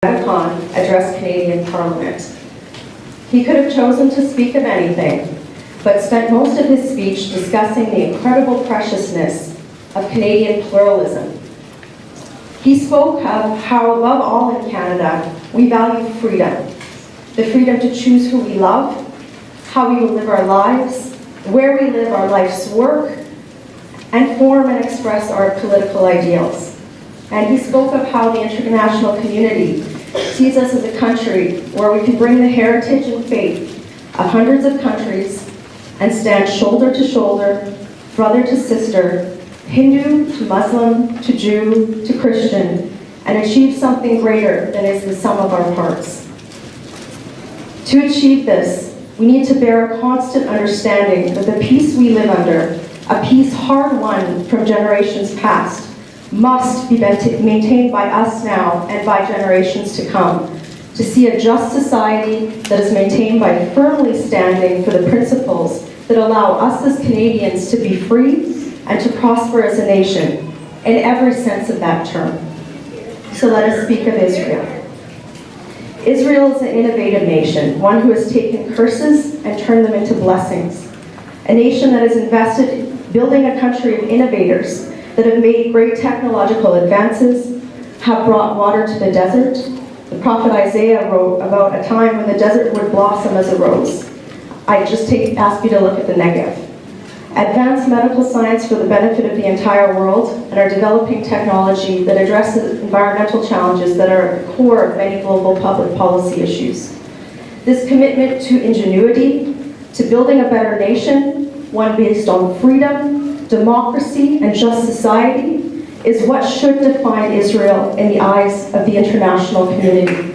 Aga Khan addressed Canadian Parliament. He could have chosen to speak of anything, but spent most of his speech discussing the incredible preciousness of Canadian pluralism. He spoke of how, above all in Canada, we value freedom. The freedom to choose who we love, how we will live our lives, where we live our life's work, and form and express our political ideals. And he spoke of how the international community sees us as a country where we can bring the heritage and faith of hundreds of countries and stand shoulder to shoulder, brother to sister, Hindu to Muslim to Jew to Christian, and achieve something greater than is the sum of our parts. To achieve this, we need to bear a constant understanding that the peace we live under, a peace hard won from generations past, must be maintained by us now and by generations to come, to see a just society that is maintained by firmly standing for the principles that allow us as Canadians to be free and to prosper as a nation, in every sense of that term. So let us speak of Israel. Israel is an innovative nation, one who has taken curses and turned them into blessings. A nation that has invested in building a country of innovators that have made great technological advances, have brought water to the desert. The prophet Isaiah wrote about a time when the desert would blossom as a rose. I just ask you to look at the Negev. Advanced medical science for the benefit of the entire world, and are developing technology that addresses environmental challenges that are at the core of many global public policy issues. This commitment to ingenuity, to building a better nation, one based on freedom, democracy, and just society, is what should define Israel in the eyes of the international community.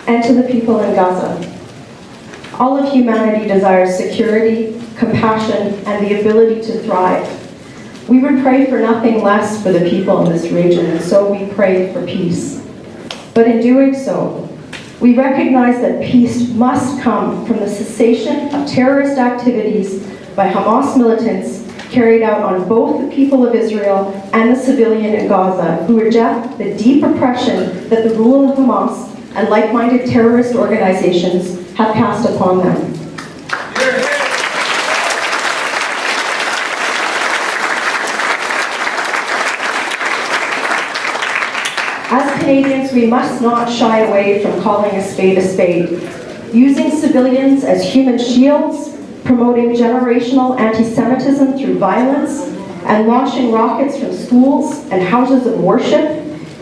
And to the people in Gaza. All of humanity desires security, compassion, and the ability to thrive. We would pray for nothing less for the people in this region, and so we pray for peace. But in doing so, we recognize that peace must come from the cessation of terrorist activities by Hamas militants carried out on both the people of Israel and the civilian in Gaza, who reject the deep oppression that the rule of Hamas and like-minded terrorist organizations have cast upon them. As Canadians, we must not shy away from calling a spade, using civilians as human shields, promoting generational anti-Semitism through violence, and launching rockets from schools and houses of worship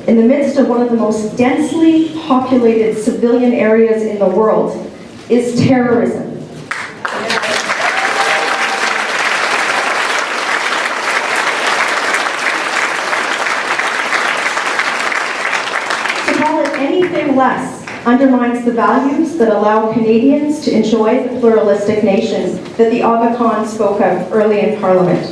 in the midst of one of the most densely populated civilian areas in the world is terrorism. To call it anything less undermines the values that allow Canadians to enjoy the pluralistic nation that the Aga Khan spoke of early in Parliament.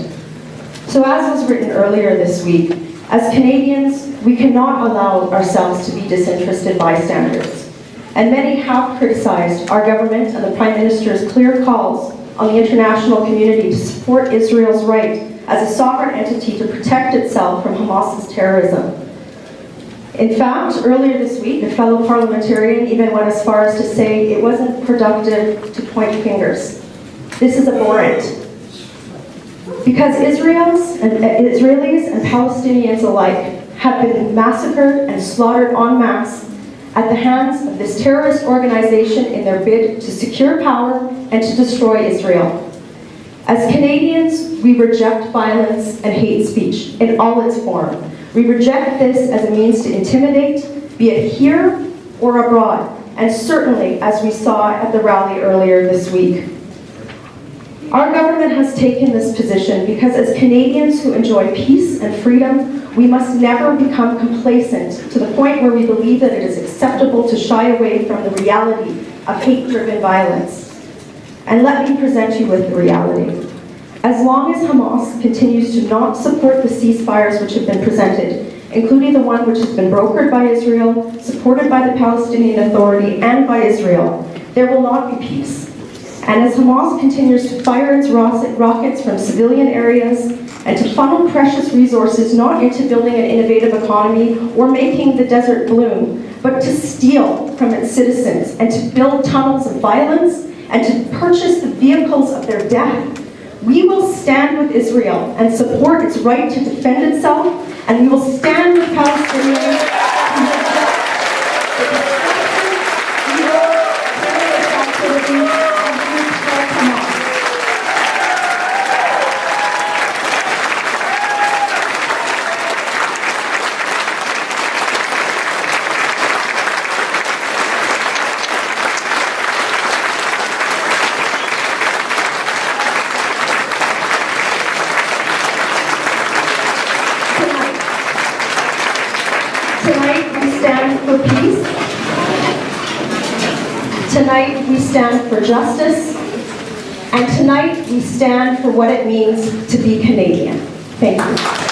So as was written earlier this week, as Canadians, we cannot allow ourselves to be disinterested bystanders. And many have criticized our government and the Prime Minister's clear calls on the international community to support Israel's right as a sovereign entity to protect itself from Hamas's terrorism. In fact, earlier this week, a fellow parliamentarian even went as far as to say it wasn't productive to point fingers. This is abhorrent. Because Israelis and Palestinians alike have been massacred and slaughtered en masse at the hands of this terrorist organization in their bid to secure power and to destroy Israel. As Canadians, we reject violence and hate speech in all its form. We reject this as a means to intimidate, be it here or abroad, and certainly as we saw at the rally earlier this week. Our government has taken this position because as Canadians who enjoy peace and freedom, we must never become complacent to the point where we believe that it is acceptable to shy away from the reality of hate-driven violence. And let me present you with the reality. As long as Hamas continues to not support the ceasefires which have been presented, including the one which has been brokered by Israel, supported by the Palestinian Authority and by Israel, there will not be peace. And as Hamas continues to fire its rockets from civilian areas and to funnel precious resources not into building an innovative economy or making the desert bloom, but to steal from its citizens and to build tunnels of violence and to purchase the vehicles of their death, we will stand with Israel and support its right to defend itself, and we will stand with Palestinians Tonight we stand for peace. Tonight we stand for justice. And tonight we stand for what it means to be Canadian. Thank you.